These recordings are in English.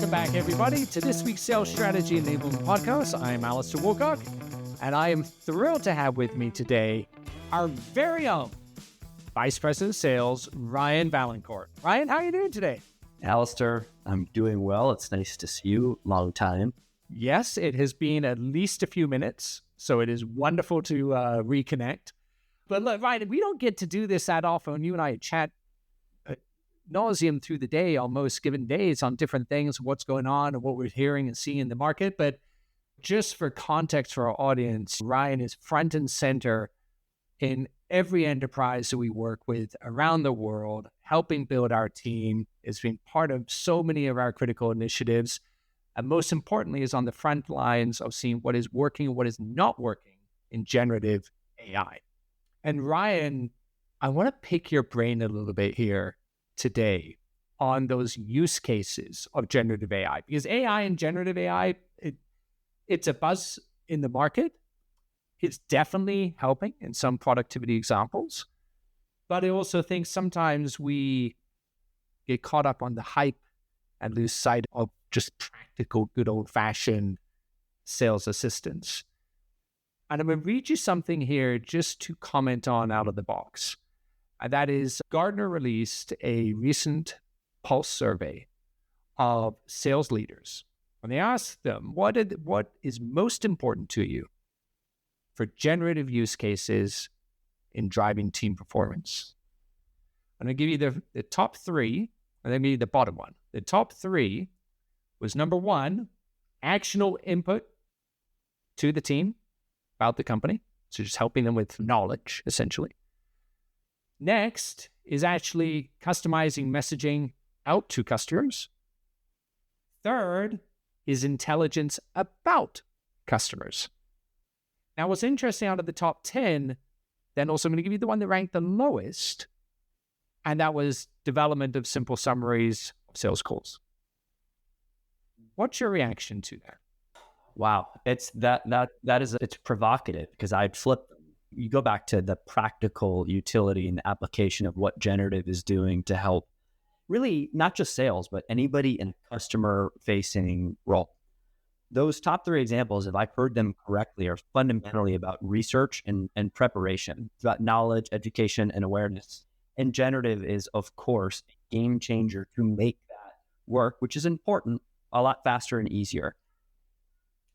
Welcome back, everybody, to this week's Sales Strategy Enablement Podcast. I am Alastair Woolcock, and I am thrilled to have with me today our very own Vice President of Sales, Ryan Vaillancourt. Ryan, how are you doing today? Alastair, I'm doing well. It's nice to see you. Long time. Yes, it has been at least a few minutes, so it is wonderful to reconnect. But look, Ryan, we don't get to do this that often. You and I chat nauseum through the day on most given days on different things, what's going on and what we're hearing and seeing in the market. But just for context for our audience, Ryan is front and center in every enterprise that we work with around the world, helping build our team. It's been part of so many of our critical initiatives. And most importantly, is on the front lines of seeing what is working and what is not working in generative AI. And Ryan, I want to pick your brain a little bit here today on those use cases of generative AI, because AI and generative AI, it's a buzz in the market. It's definitely helping in some productivity examples, but I also think sometimes we get caught up on the hype and lose sight of just practical, good old-fashioned sales assistance. And I'm going to read you something here just to comment on out of the box. And that is, Gartner released a recent pulse survey of sales leaders. And they asked them, what is most important to you for generative use cases in driving team performance? I'm going to give you the top three, and then give you the bottom one. The top three was number one, actionable input to the team about the company. So just helping them with knowledge, essentially. Next is actually customizing messaging out to customers. Third is intelligence about customers. Now, what's interesting out of the top 10, then also I'm going to give you the one that ranked the lowest, and that was development of simple summaries of sales calls. What's your reaction to that? Wow, it's it's provocative because I'd flip them. You go back to the practical utility and application of what generative is doing to help really not just sales, but anybody in a customer-facing role. Those top three examples, if I've heard them correctly, are fundamentally about research and preparation. It's about knowledge, education, and awareness. And generative is, of course, a game changer to make that work, which is important, a lot faster and easier.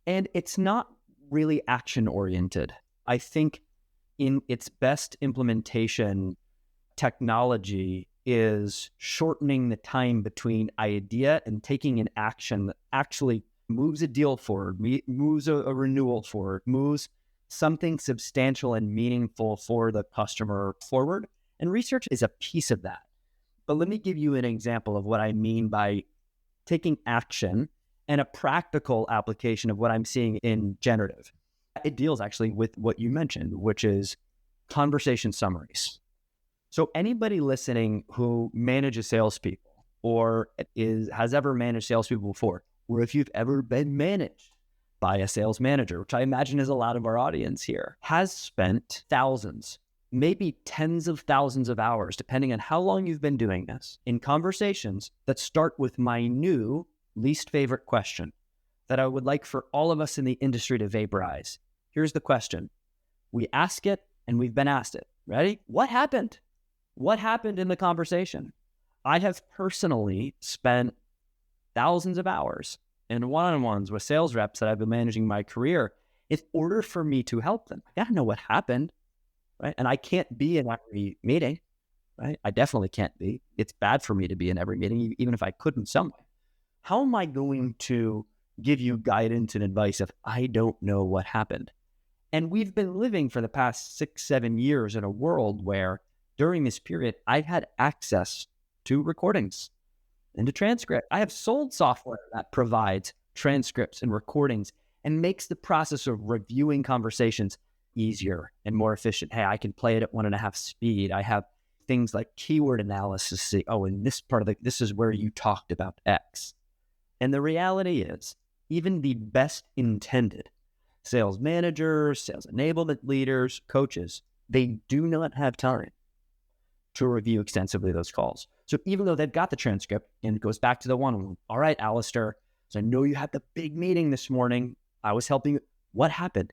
And it's not really action-oriented. I think in its best implementation, technology is shortening the time between idea and taking an action that actually moves a deal forward, moves a renewal forward, moves something substantial and meaningful for the customer forward. And research is a piece of that. But let me give you an example of what I mean by taking action and a practical application of what I'm seeing in generative. It deals actually with what you mentioned, which is conversation summaries. So anybody listening who manages salespeople or has ever managed salespeople before, or if you've ever been managed by a sales manager, which I imagine is a lot of our audience here, has spent thousands, maybe tens of thousands of hours, depending on how long you've been doing this, in conversations that start with my new least favorite question that I would like for all of us in the industry to vaporize. Here's the question. We ask it and we've been asked it. Ready? What happened? What happened in the conversation? I have personally spent thousands of hours in one-on-ones with sales reps that I've been managing my career in order for me to help them. I gotta know what happened, right? And I can't be in every meeting, right? I definitely can't be. It's bad for me to be in every meeting, even if I could in some way. How am I going to give you guidance and advice if I don't know what happened? And we've been living for the past 6-7 years in a world where during this period, I've had access to recordings and to transcript. I have sold software that provides transcripts and recordings and makes the process of reviewing conversations easier and more efficient. Hey, I can play it at 1.5 speed. I have things like keyword analysis. Say, oh, in this part of this is where you talked about X. And the reality is, even the best intended sales managers, sales enablement leaders, coaches, they do not have time to review extensively those calls. So even though they've got the transcript, and it goes back to the one, all right, Alastair, so I know you had the big meeting this morning. I was helping you. What happened?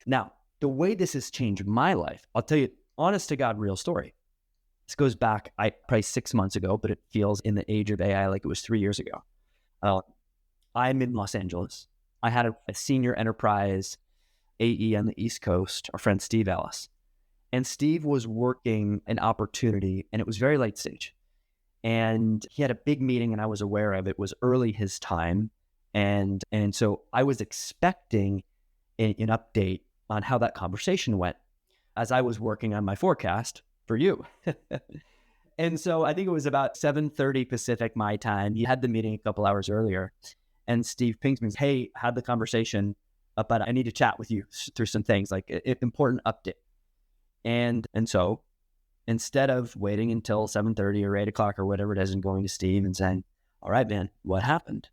Now, the way this has changed my life, I'll tell you, honest to God, real story. This goes back, probably 6 months ago, but it feels in the age of AI like it was 3 years ago. I'm in Los Angeles. I had a senior enterprise AE on the East Coast, our friend Steve Ellis. And Steve was working an opportunity, and it was very late stage. And he had a big meeting, and I was aware of it. It was early his time. And so I was expecting an update on how that conversation went as I was working on my forecast for you. And so I think it was about 7:30 Pacific, my time. He had the meeting a couple hours earlier. And Steve pings me, hey, had the conversation, but I need to chat with you through some things, like an important update. And so instead of waiting until 7:30 or 8 o'clock or whatever it is and going to Steve and saying, all right, man, what happened?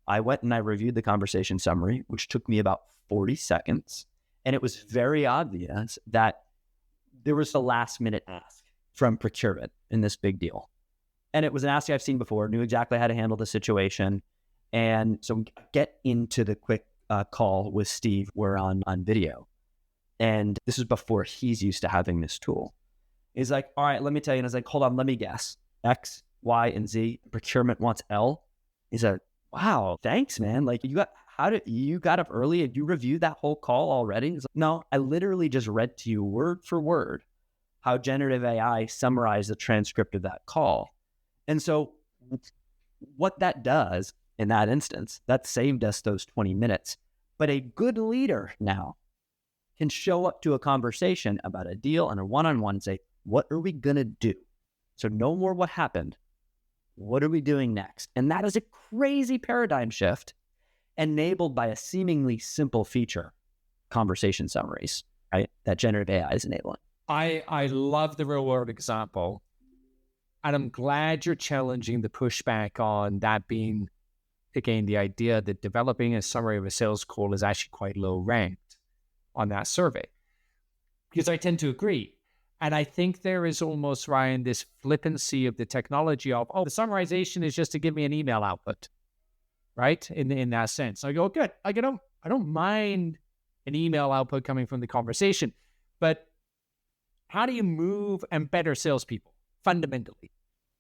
I went and I reviewed the conversation summary, which took me about 40 seconds. And it was very obvious that there was a last minute ask from procurement in this big deal. And it was an ask I've seen before, knew exactly how to handle the situation. And so we get into the quick call with Steve. We're on video. And this is before he's used to having this tool. He's like, all right, let me tell you. And I was like, hold on, let me guess. X, Y, and Z. Procurement wants L. He's like, wow, thanks, man. Like, you got up early and you reviewed that whole call already? He's like, no, I literally just read to you word for word how generative AI summarized the transcript of that call. And so what that does in that instance, that saved us those 20 minutes. But a good leader now can show up to a conversation about a deal and a one-on-one and say, what are we going to do? So no more what happened. What are we doing next? And that is a crazy paradigm shift enabled by a seemingly simple feature, conversation summaries, right? That generative AI is enabling. I love the real world example. And I'm glad you're challenging the pushback on that being, again, the idea that developing a summary of a sales call is actually quite low ranked on that survey. Because I tend to agree. And I think there is almost, Ryan, this flippancy of the technology of, the summarization is just to give me an email output, right? In that sense. I go, good. I don't mind an email output coming from the conversation, but how do you move and better salespeople? Fundamentally,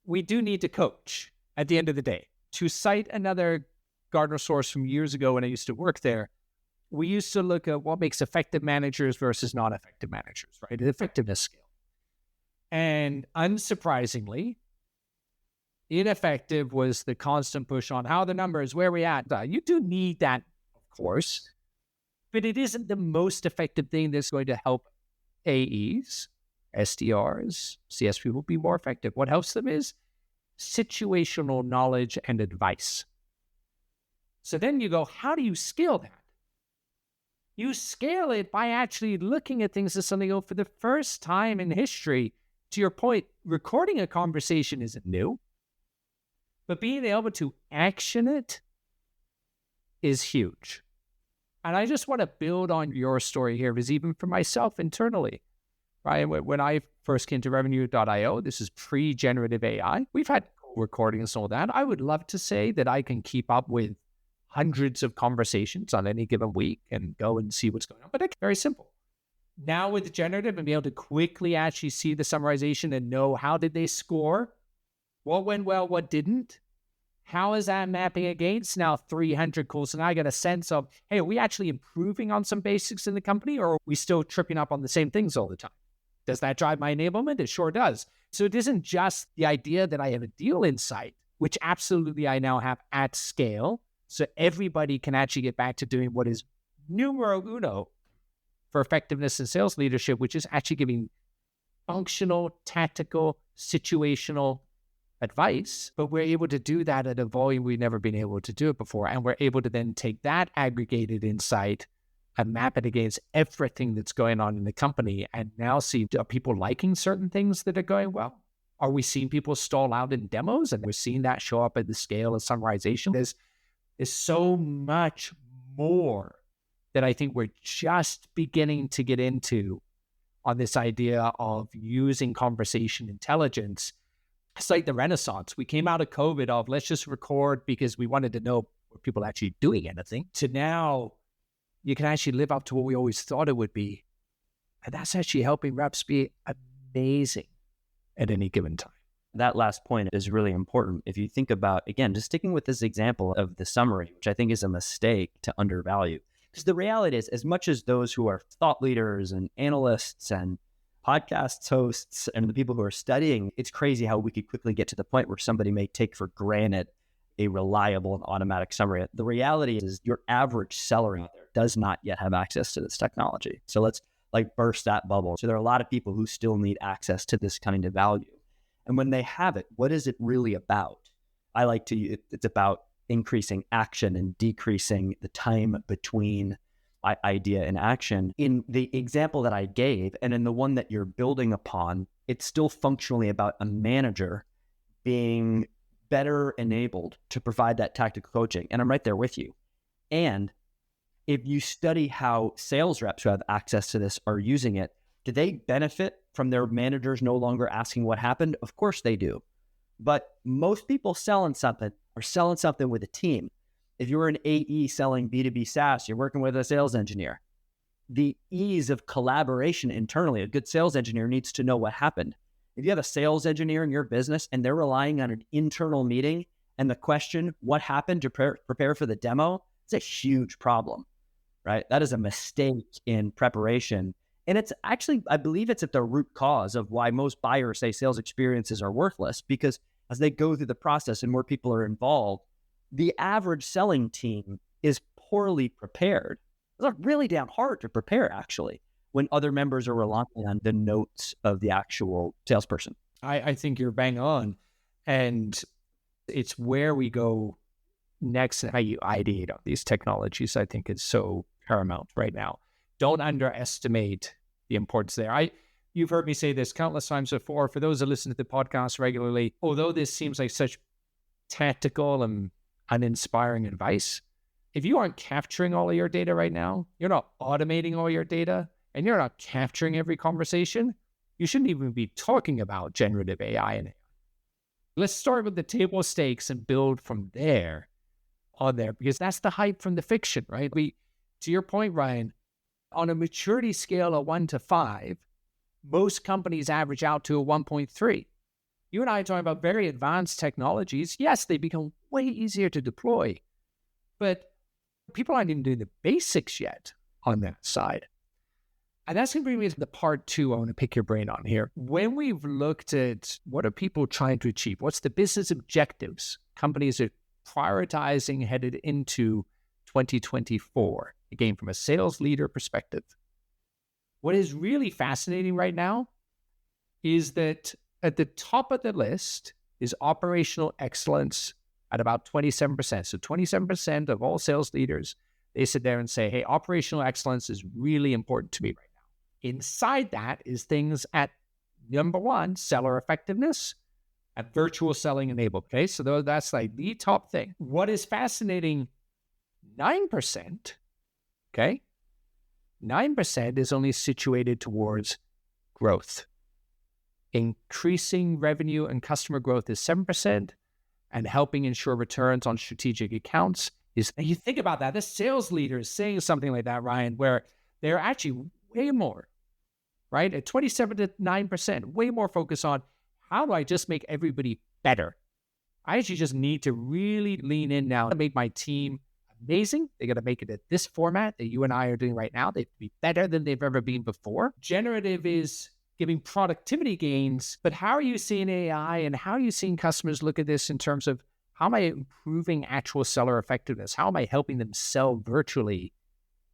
we do need to coach at the end of the day. To cite another Gartner source from years ago when I used to work there, we used to look at what makes effective managers versus non-effective managers, right? The effectiveness scale. And unsurprisingly, ineffective was the constant push on how the numbers, where we at. You do need that, of course, but it isn't the most effective thing that's going to help AEs, SDRs, CS people be more effective. What helps them is situational knowledge and advice. So then you go, how do you scale that? You scale it by actually looking at things as something, for the first time in history, to your point, recording a conversation isn't new, but being able to action it is huge. And I just want to build on your story here, because even for myself internally, right? When I first came to Revenue.io, this is pre-generative AI. We've had recordings and all that. I would love to say that I can keep up with hundreds of conversations on any given week and go and see what's going on. But it's very simple. Now with generative and be able to quickly actually see the summarization and know how did they score, what went well, what didn't, how is that mapping against now 300 calls? And I get a sense of, hey, are we actually improving on some basics in the company, or are we still tripping up on the same things all the time? Does that drive my enablement? It sure does. So it isn't just the idea that I have a deal insight, which absolutely I now have at scale. So everybody can actually get back to doing what is numero uno for effectiveness in sales leadership, which is actually giving functional, tactical, situational advice. But we're able to do that at a volume we've never been able to do it before. And we're able to then take that aggregated insight and map it against everything that's going on in the company and now see, are people liking certain things that are going well? Are we seeing people stall out in demos? And we're seeing that show up at the scale of summarization. There's so much more that I think we're just beginning to get into on this idea of using conversation intelligence. It's like the Renaissance. We came out of COVID of let's just record because we wanted to know were people actually doing anything, to now you can actually live up to what we always thought it would be. And that's actually helping reps be amazing at any given time. That last point is really important. If you think about, again, just sticking with this example of the summary, which I think is a mistake to undervalue. Because the reality is, as much as those who are thought leaders and analysts and podcast hosts and the people who are studying, it's crazy how we could quickly get to the point where somebody may take for granted a reliable and automatic summary. The reality is your average seller out there does not yet have access to this technology. So let's burst that bubble. So there are a lot of people who still need access to this kind of value. And when they have it, what is it really about? It's about increasing action and decreasing the time between idea and action. In the example that I gave, and in the one that you're building upon, it's still functionally about a manager being better enabled to provide that tactical coaching. And I'm right there with you. And if you study how sales reps who have access to this are using it, do they benefit from their managers no longer asking what happened? Of course they do. But most people selling something are selling something with a team. If you're an AE selling B2B SaaS, you're working with a sales engineer. The ease of collaboration internally, a good sales engineer needs to know what happened. If you have a sales engineer in your business and they're relying on an internal meeting and the question, what happened to prepare for the demo, it's a huge problem, right? That is a mistake in preparation. And it's actually, I believe it's at the root cause of why most buyers say sales experiences are worthless, because as they go through the process and more people are involved, the average selling team is poorly prepared. It's really damn hard to prepare, actually, when other members are relying on the notes of the actual salesperson. I think you're bang on. And it's where we go next and how you ideate on these technologies, I think is so paramount right now. Don't underestimate the importance there. You've heard me say this countless times before. For those that listen to the podcast regularly, although this seems like such tactical and uninspiring advice, if you aren't capturing all of your data right now, you're not automating all your data, and you're not capturing every conversation, you shouldn't even be talking about generative AI and AI. Let's start with the table stakes and build from there on there, because that's the hype from the fiction, right? To your point, Ryan, on a maturity scale of 1 to 5, most companies average out to a 1.3. You and I are talking about very advanced technologies. Yes, they become way easier to deploy, but people aren't even doing the basics yet on that side. And that's going to bring me to the part 2 I want to pick your brain on here. When we've looked at what are people trying to achieve, what's the business objectives companies are prioritizing headed into 2024, again, from a sales leader perspective, what is really fascinating right now is that at the top of the list is operational excellence at about 27%. So 27% of all sales leaders, they sit there and say, hey, operational excellence is really important to me right now. Inside that is things at number 1, seller effectiveness, at virtual selling enabled. Okay, so that's like the top thing. What is fascinating, 9%, okay, 9% is only situated towards growth. Increasing revenue and customer growth is 7%, and helping ensure returns on strategic accounts is, and you think about that, the sales leader is saying something like that, Ryan, where they're actually way more, right? At 27 to 9%, way more focus on how do I just make everybody better? I actually just need to really lean in now to make my team amazing. They got to make it at this format that you and I are doing right now. They have to be better than they've ever been before. Generative is giving productivity gains, but how are you seeing AI and how are you seeing customers look at this in terms of how am I improving actual seller effectiveness? How am I helping them sell virtually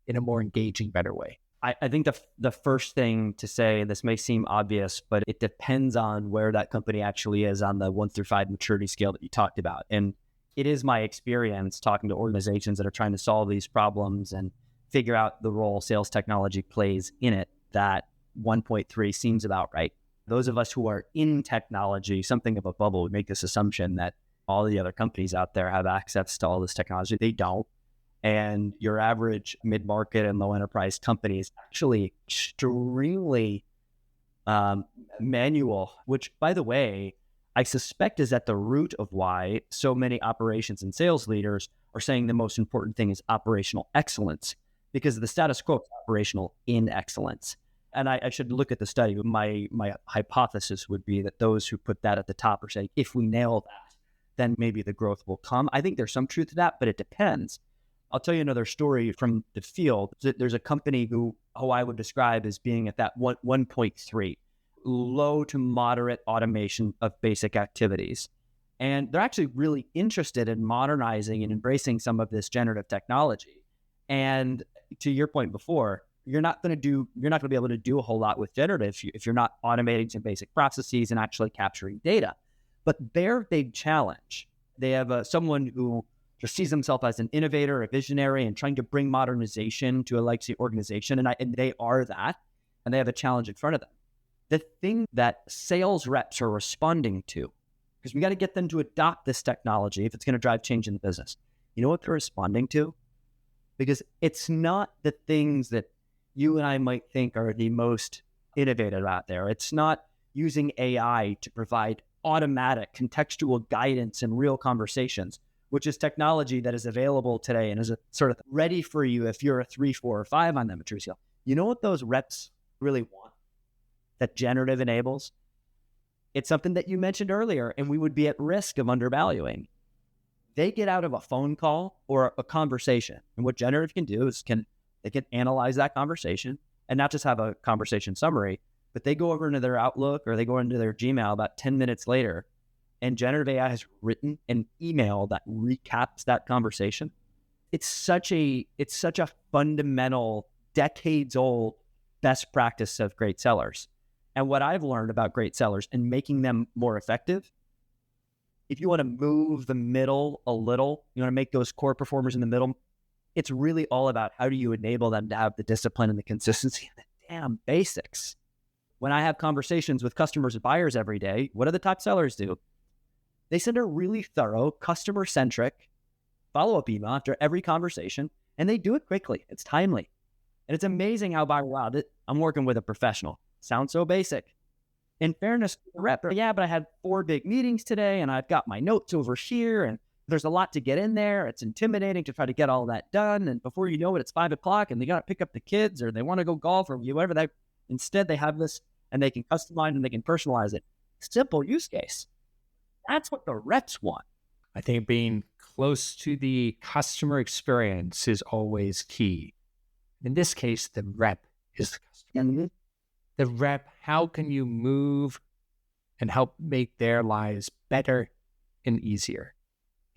in a more engaging, better way? I think the first thing to say, this may seem obvious, but it depends on where that company actually is on the 1 through 5 maturity scale that you talked about. And it is my experience talking to organizations that are trying to solve these problems and figure out the role sales technology plays in it, that 1.3 seems about right. Those of us who are in technology, something of a bubble, would make this assumption that all the other companies out there have access to all this technology. They don't. And your average mid-market and low enterprise company is actually extremely manual, which, by the way, I suspect is at the root of why so many operations and sales leaders are saying the most important thing is operational excellence, because the status quo is operational inexcellence. And I should look at the study, but my hypothesis would be that those who put that at the top are saying, if we nail that, then maybe the growth will come. I think there's some truth to that, but it depends. I'll tell you another story from the field. There's a company who I would describe as being at that 1.3, low to moderate automation of basic activities. And they're actually really interested in modernizing and embracing some of this generative technology. And to your point before, you're not going to be able to do a whole lot with generative if you're not automating some basic processes and actually capturing data. But their big challenge, they have someone who just sees himself as an innovator, a visionary, and trying to bring modernization to a legacy organization. And they are that, and they have a challenge in front of them. The thing that sales reps are responding to, because we got to get them to adopt this technology if it's going to drive change in the business. You know what they're responding to? Because it's not the things that you and I might think are the most innovative out there. It's not using AI to provide automatic contextual guidance in real conversations, which is technology that is available today and is sort of ready for you if you're a 3, 4, or 5 on that maturity scale. You know what those reps really want that generative enables? It's something that you mentioned earlier, and we would be at risk of undervaluing. They get out of a phone call or a conversation, and what generative can do is they can analyze that conversation and not just have a conversation summary, but they go over into their Outlook or they go into their Gmail about 10 minutes later, and generative AI has written an email that recaps that conversation. It's such a fundamental, decades-old best practice of great sellers. And what I've learned about great sellers and making them more effective, if you want to move the middle a little, you want to make those core performers in the middle, it's really all about how do you enable them to have the discipline and the consistency and the damn basics. When I have conversations with customers and buyers every day, what do the top sellers do? They send a really thorough, customer-centric follow-up email after every conversation, and they do it quickly. It's timely. And it's amazing how I'm working with a professional. Sounds so basic. In fairness to the rep, yeah, but I had 4 big meetings today, and I've got my notes over here, and there's a lot to get in there. It's intimidating to try to get all that done. And before you know it, it's 5 o'clock, and they got to pick up the kids, or they want to go golf, or whatever. Instead, they have this, and they can customize and they can personalize it. Simple use case. That's what the reps want. I think being close to the customer experience is always key. In this case, the rep is the customer. Mm-hmm. The rep, how can you move and help make their lives better and easier?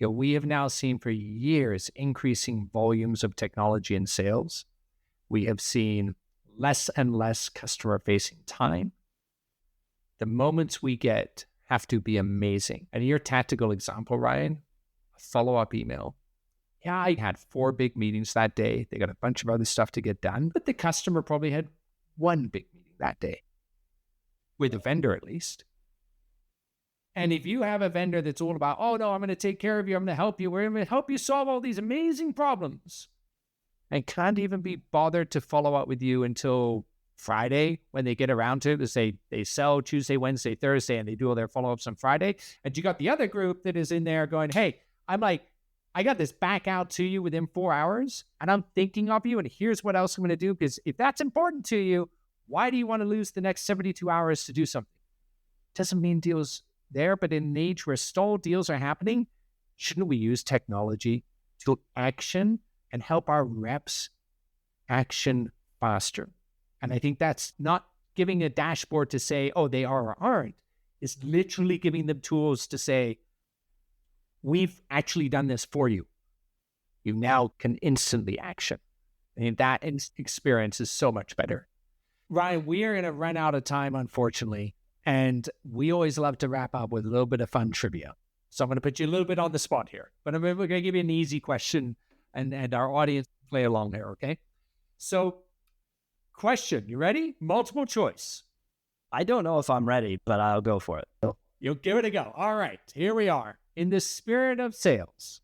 We have now seen for years increasing volumes of technology in sales. We have seen less and less customer-facing time. The moments we get have to be amazing. And your tactical example, Ryan, a follow-up email. Yeah, I had 4 big meetings that day. They got a bunch of other stuff to get done, but the customer probably had 1 big meeting that day, with a vendor at least. And if you have a vendor that's all about, oh no, I'm going to take care of you, I'm going to help you, we're going to help you solve all these amazing problems, and can't even be bothered to follow up with you until Friday when they get around to it, to say they sell Tuesday, Wednesday, Thursday, and they do all their follow-ups on Friday. And you got the other group that is in there going, hey, I got this back out to you within 4 hours, and I'm thinking of you, and here's what else I'm going to do, because if that's important to you, why do you want to lose the next 72 hours to do something? Doesn't mean deals there, but in an age where stalled deals are happening, shouldn't we use technology to action and help our reps action faster? And I think that's not giving a dashboard to say, oh, they are or aren't. It's literally giving them tools to say, we've actually done this for you. You now can instantly action. And that experience is so much better. Ryan, we are going to run out of time, unfortunately. And we always love to wrap up with a little bit of fun trivia. So I'm going to put you a little bit on the spot here. But we're going to give you an easy question, and our audience play along there, okay? So, question, you ready? Multiple choice. I don't know if I'm ready, but I'll go for it. You'll give it a go. All right, here we are. In the spirit of sales,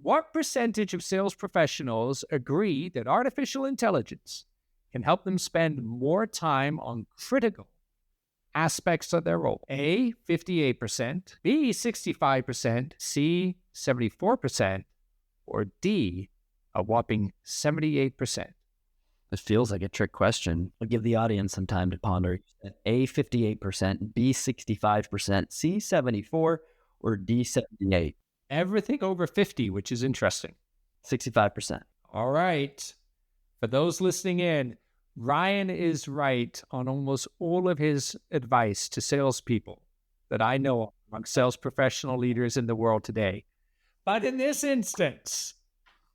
what percentage of sales professionals agree that artificial intelligence can help them spend more time on critical aspects of their role. A, 58%, B, 65%, C, 74%, or D, a whopping 78%. It feels like a trick question. I'll give the audience some time to ponder. A, 58%, B, 65%, C, 74%, or D, 78%. Everything over 50, which is interesting. 65%. All right. For those listening in, Ryan is right on almost all of his advice to salespeople that I know of among sales professional leaders in the world today. But in this instance,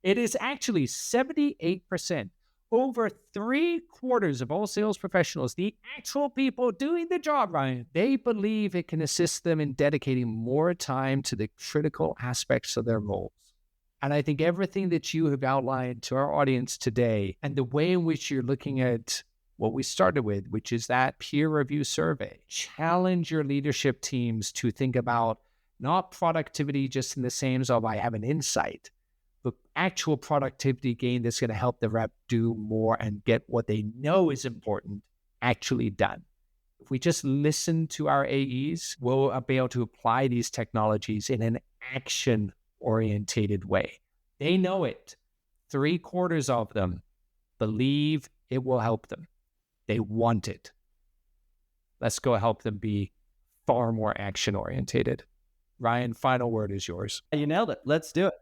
it is actually 78%. Over 3/4 of all sales professionals, the actual people doing the job, Ryan, they believe it can assist them in dedicating more time to the critical aspects of their roles. And I think everything that you have outlined to our audience today and the way in which you're looking at what we started with, which is that peer review survey, challenge your leadership teams to think about not productivity just in the same as, I have an insight, but actual productivity gain that's going to help the rep do more and get what they know is important actually done. If we just listen to our AEs, we'll be able to apply these technologies in an action-orientated way. They know it. 3/4 of them believe it will help them. They want it. Let's go help them be far more action-orientated. Ryan, final word is yours. You nailed it. Let's do it.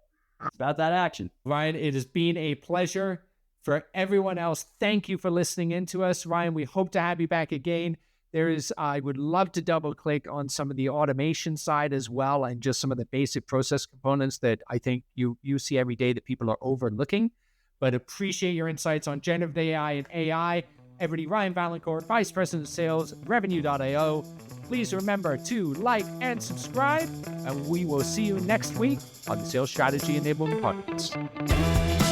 It's about that action. Ryan, it has been a pleasure. For everyone else, thank you for listening in to us. Ryan, we hope to have you back again. I would love to double click on some of the automation side as well and just some of the basic process components that I think you see every day that people are overlooking. But appreciate your insights on generative AI and AI. Everybody, Ryan Vaillancourt, Vice President of Sales, Revenue.io. Please remember to like and subscribe, and we will see you next week on the Sales Strategy Enablement Podcast.